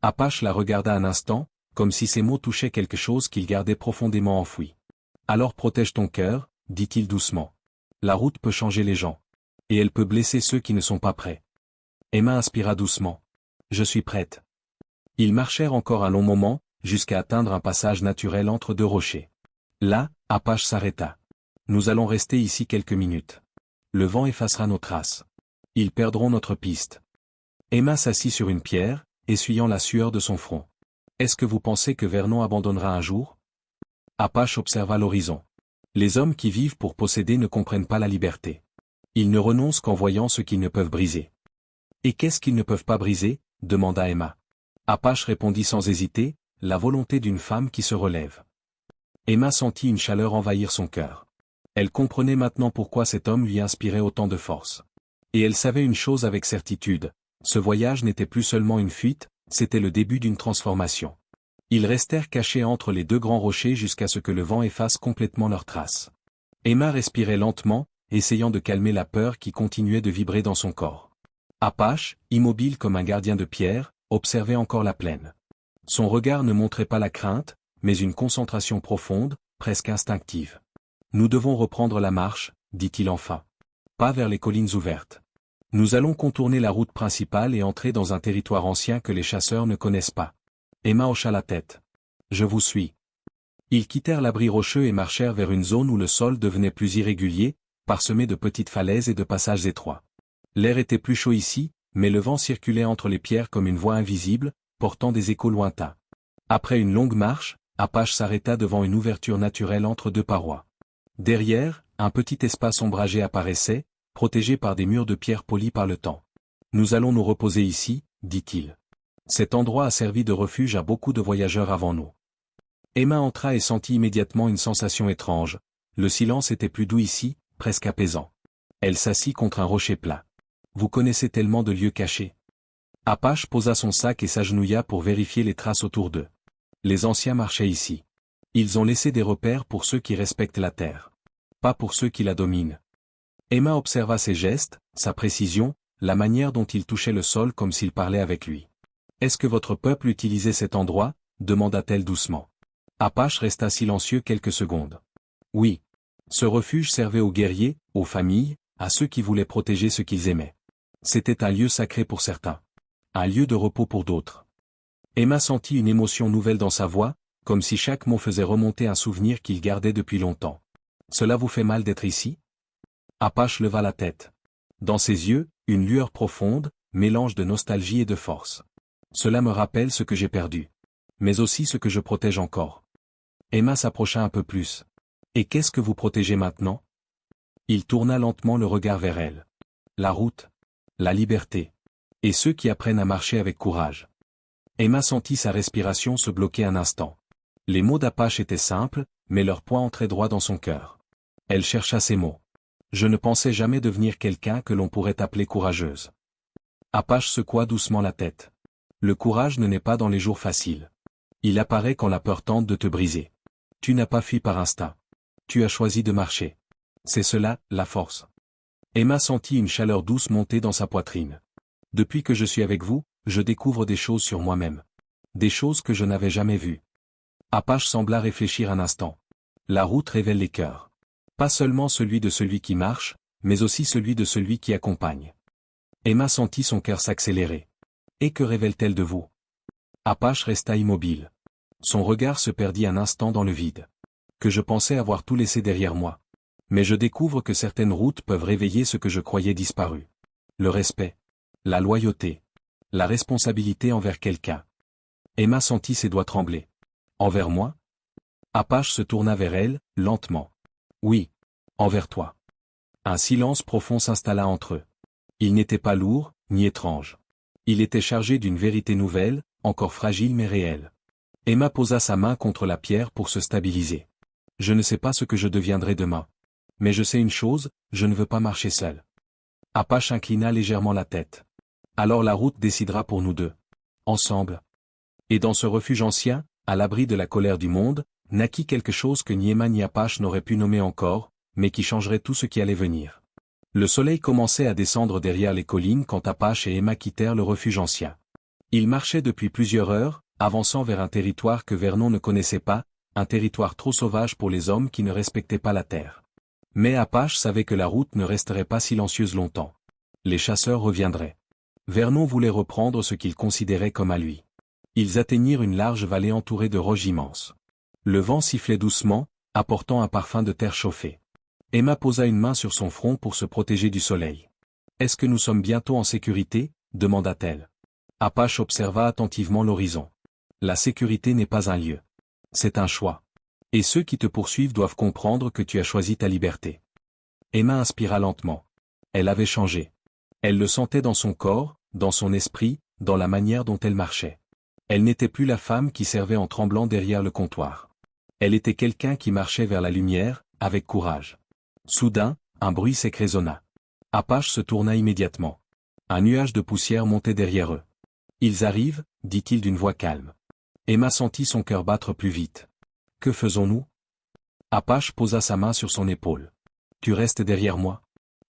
Apache la regarda un instant, comme si ces mots touchaient quelque chose qu'il gardait profondément enfoui. « Alors protège ton cœur, dit-il doucement. La route peut changer les gens. Et elle peut blesser ceux qui ne sont pas prêts. » Emma inspira doucement. « Je suis prête. » Ils marchèrent encore un long moment, jusqu'à atteindre un passage naturel entre deux rochers. Là, Apache s'arrêta. « Nous allons rester ici quelques minutes. Le vent effacera nos traces. Ils perdront notre piste. » Emma s'assit sur une pierre, essuyant la sueur de son front. « Est-ce que vous pensez que Vernon abandonnera un jour ?» Apache observa l'horizon. Les hommes qui vivent pour posséder ne comprennent pas la liberté. Ils ne renoncent qu'en voyant ce qu'ils ne peuvent briser. « Et qu'est-ce qu'ils ne peuvent pas briser ?» demanda Emma. Apache répondit sans hésiter, « La volonté d'une femme qui se relève. » Emma sentit une chaleur envahir son cœur. Elle comprenait maintenant pourquoi cet homme lui inspirait autant de force. Et elle savait une chose avec certitude, ce voyage n'était plus seulement une fuite, c'était le début d'une transformation. Ils restèrent cachés entre les deux grands rochers jusqu'à ce que le vent efface complètement leurs traces. Emma respirait lentement, essayant de calmer la peur qui continuait de vibrer dans son corps. Apache, immobile comme un gardien de pierre, observait encore la plaine. Son regard ne montrait pas la crainte, mais une concentration profonde, presque instinctive. « Nous devons reprendre la marche, dit-il enfin. Pas vers les collines ouvertes. Nous allons contourner la route principale et entrer dans un territoire ancien que les chasseurs ne connaissent pas. » Emma hocha la tête. « Je vous suis. » Ils quittèrent l'abri rocheux et marchèrent vers une zone où le sol devenait plus irrégulier, parsemé de petites falaises et de passages étroits. L'air était plus chaud ici, mais le vent circulait entre les pierres comme une voix invisible, portant des échos lointains. Après une longue marche, Apache s'arrêta devant une ouverture naturelle entre deux parois. Derrière, un petit espace ombragé apparaissait, protégé par des murs de pierre polis par le temps. « Nous allons nous reposer ici, dit-il. Cet endroit a servi de refuge à beaucoup de voyageurs avant nous. » Emma entra et sentit immédiatement une sensation étrange. Le silence était plus doux ici, presque apaisant. Elle s'assit contre un rocher plat. « Vous connaissez tellement de lieux cachés. » Apache posa son sac et s'agenouilla pour vérifier les traces autour d'eux. Les anciens marchaient ici. Ils ont laissé des repères pour ceux qui respectent la terre. Pas pour ceux qui la dominent. Emma observa ses gestes, sa précision, la manière dont il touchait le sol comme s'il parlait avec lui. « Est-ce que votre peuple utilisait cet endroit ?» demanda-t-elle doucement. Apache resta silencieux quelques secondes. Oui. Ce refuge servait aux guerriers, aux familles, à ceux qui voulaient protéger ce qu'ils aimaient. C'était un lieu sacré pour certains. Un lieu de repos pour d'autres. Emma sentit une émotion nouvelle dans sa voix, comme si chaque mot faisait remonter un souvenir qu'il gardait depuis longtemps. « Cela vous fait mal d'être ici ?» Apache leva la tête. Dans ses yeux, une lueur profonde, mélange de nostalgie et de force. « Cela me rappelle ce que j'ai perdu. Mais aussi ce que je protège encore. » Emma s'approcha un peu plus. « Et qu'est-ce que vous protégez maintenant ?» Il tourna lentement le regard vers elle. « La route. La liberté. Et ceux qui apprennent à marcher avec courage. » Emma sentit sa respiration se bloquer un instant. Les mots d'Apache étaient simples, mais leur poids entrait droit dans son cœur. Elle chercha ces mots. « Je ne pensais jamais devenir quelqu'un que l'on pourrait appeler courageuse. » Apache secoua doucement la tête. « Le courage ne naît pas dans les jours faciles. Il apparaît quand la peur tente de te briser. Tu n'as pas fui par instinct. Tu as choisi de marcher. C'est cela, la force. » Emma sentit une chaleur douce monter dans sa poitrine. « Depuis que je suis avec vous, je découvre des choses sur moi-même. Des choses que je n'avais jamais vues. » Apache sembla réfléchir un instant. La route révèle les cœurs. Pas seulement celui de celui qui marche, mais aussi celui de celui qui accompagne. Emma sentit son cœur s'accélérer. Et que révèle-t-elle de vous? Apache resta immobile. Son regard se perdit un instant dans le vide. Que je pensais avoir tout laissé derrière moi. Mais je découvre que certaines routes peuvent réveiller ce que je croyais disparu. Le respect. La loyauté. La responsabilité envers quelqu'un. Emma sentit ses doigts trembler. Envers moi? Apache se tourna vers elle, lentement. Oui. Envers toi. Un silence profond s'installa entre eux. Il n'était pas lourd, ni étrange. Il était chargé d'une vérité nouvelle, encore fragile mais réelle. Emma posa sa main contre la pierre pour se stabiliser. Je ne sais pas ce que je deviendrai demain. Mais je sais une chose, je ne veux pas marcher seul. Apache inclina légèrement la tête. Alors la route décidera pour nous deux. Ensemble. Et dans ce refuge ancien, à l'abri de la colère du monde, naquit quelque chose que ni Emma ni Apache n'auraient pu nommer encore, mais qui changerait tout ce qui allait venir. Le soleil commençait à descendre derrière les collines quand Apache et Emma quittèrent le refuge ancien. Ils marchaient depuis plusieurs heures, avançant vers un territoire que Vernon ne connaissait pas, un territoire trop sauvage pour les hommes qui ne respectaient pas la terre. Mais Apache savait que la route ne resterait pas silencieuse longtemps. Les chasseurs reviendraient. Vernon voulait reprendre ce qu'il considérait comme à lui. Ils atteignirent une large vallée entourée de roches immenses. Le vent sifflait doucement, apportant un parfum de terre chauffée. Emma posa une main sur son front pour se protéger du soleil. « Est-ce que nous sommes bientôt en sécurité ?» demanda-t-elle. Apache observa attentivement l'horizon. « La sécurité n'est pas un lieu. C'est un choix. Et ceux qui te poursuivent doivent comprendre que tu as choisi ta liberté. » Emma inspira lentement. Elle avait changé. Elle le sentait dans son corps, dans son esprit, dans la manière dont elle marchait. Elle n'était plus la femme qui servait en tremblant derrière le comptoir. Elle était quelqu'un qui marchait vers la lumière, avec courage. Soudain, un bruit sec résonna. Apache se tourna immédiatement. Un nuage de poussière montait derrière eux. « Ils arrivent » dit-il d'une voix calme. Emma sentit son cœur battre plus vite. « Que faisons-nous » Apache posa sa main sur son épaule. Tu restes derrière moi.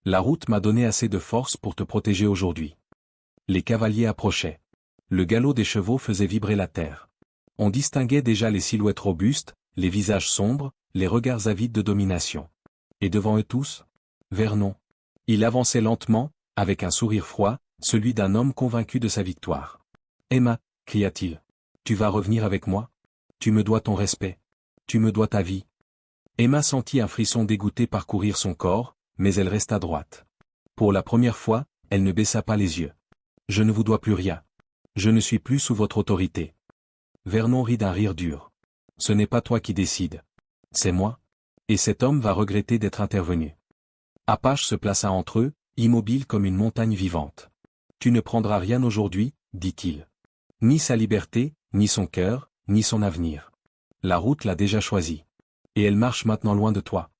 La route m'a donné assez de force pour te protéger aujourd'hui. Les cavaliers approchaient. Le galop des chevaux faisait vibrer la terre. On distinguait déjà les silhouettes robustes, les visages sombres, les regards avides de domination. Et devant eux tous, Vernon. Il avançait lentement, avec un sourire froid, celui d'un homme convaincu de sa victoire. « Emma, cria-t-il. Tu vas revenir avec moi? Tu me dois ton respect. Tu me dois ta vie. » Emma sentit un frisson dégoûté parcourir son corps, mais elle resta droite. Pour la première fois, elle ne baissa pas les yeux. « Je ne vous dois plus rien. Je ne suis plus sous votre autorité. » Vernon rit d'un rire dur. « Ce n'est pas toi qui décides. C'est moi. Et cet homme va regretter d'être intervenu. » Apache se plaça entre eux, immobile comme une montagne vivante. « Tu ne prendras rien aujourd'hui, dit-il. Ni sa liberté, ni son cœur, ni son avenir. La route l'a déjà choisi. Et elle marche maintenant loin de toi. »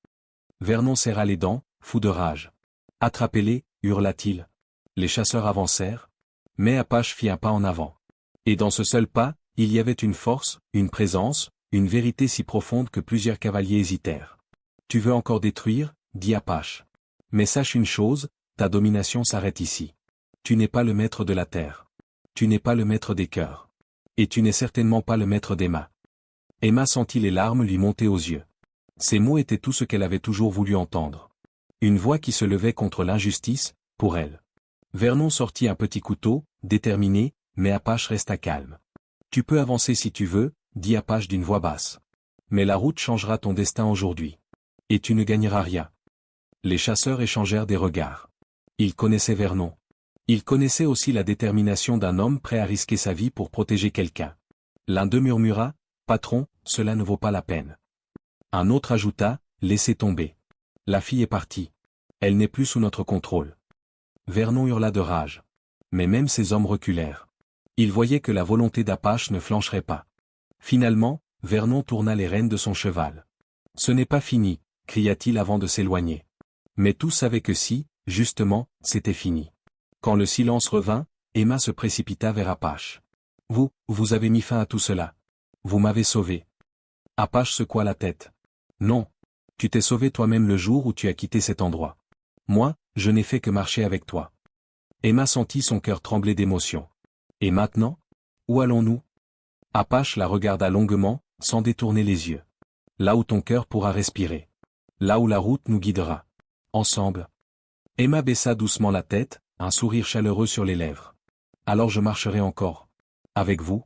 Vernon serra les dents, fou de rage. « Attrapez-les, hurla-t-il. » Les chasseurs avancèrent. Mais Apache fit un pas en avant. Et dans ce seul pas, il y avait une force, une présence, une vérité si profonde que plusieurs cavaliers hésitèrent. « Tu veux encore détruire, dit Apache. Mais sache une chose, ta domination s'arrête ici. Tu n'es pas le maître de la terre. Tu n'es pas le maître des cœurs. Et tu n'es certainement pas le maître d'Emma. » Emma sentit les larmes lui monter aux yeux. Ces mots étaient tout ce qu'elle avait toujours voulu entendre. Une voix qui se levait contre l'injustice, pour elle. Vernon sortit un petit couteau, déterminé, mais Apache resta calme. « Tu peux avancer si tu veux, dit Apache d'une voix basse. Mais la route changera ton destin aujourd'hui. Et tu ne gagneras rien. » Les chasseurs échangèrent des regards. Ils connaissaient Vernon. Ils connaissaient aussi la détermination d'un homme prêt à risquer sa vie pour protéger quelqu'un. L'un d'eux murmura, « Patron, cela ne vaut pas la peine. » Un autre ajouta, « Laissez tomber. La fille est partie. Elle n'est plus sous notre contrôle. » Vernon hurla de rage. Mais même ces hommes reculèrent. Ils voyaient que la volonté d'Apache ne flancherait pas. Finalement, Vernon tourna les rênes de son cheval. « Ce n'est pas fini, » cria-t-il avant de s'éloigner. Mais tous savaient que si, justement, c'était fini. Quand le silence revint, Emma se précipita vers Apache. « Vous avez mis fin à tout cela. Vous m'avez sauvé. » Apache secoua la tête. « Non. Tu t'es sauvé toi-même le jour où tu as quitté cet endroit. Moi, je n'ai fait que marcher avec toi. » Emma sentit son cœur trembler d'émotion. « Et maintenant? Où allons-nous » Apache la regarda longuement, sans détourner les yeux. « Là où ton cœur pourra respirer. Là où la route nous guidera. Ensemble. » Emma baissa doucement la tête, un sourire chaleureux sur les lèvres. « Alors je marcherai encore. Avec vous. »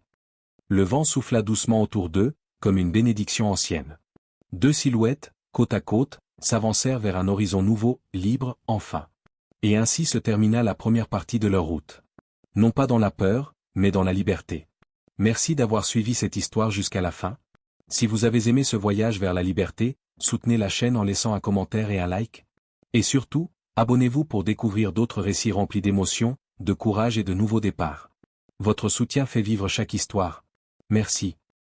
Le vent souffla doucement autour d'eux, comme une bénédiction ancienne. Deux silhouettes, côte à côte, s'avancèrent vers un horizon nouveau, libre, enfin. Et ainsi se termina la première partie de leur route. Non pas dans la peur, mais dans la liberté. Merci d'avoir suivi cette histoire jusqu'à la fin. Si vous avez aimé ce voyage vers la liberté, soutenez la chaîne en laissant un commentaire et un like. Et surtout, abonnez-vous pour découvrir d'autres récits remplis d'émotions, de courage et de nouveaux départs. Votre soutien fait vivre chaque histoire. Merci.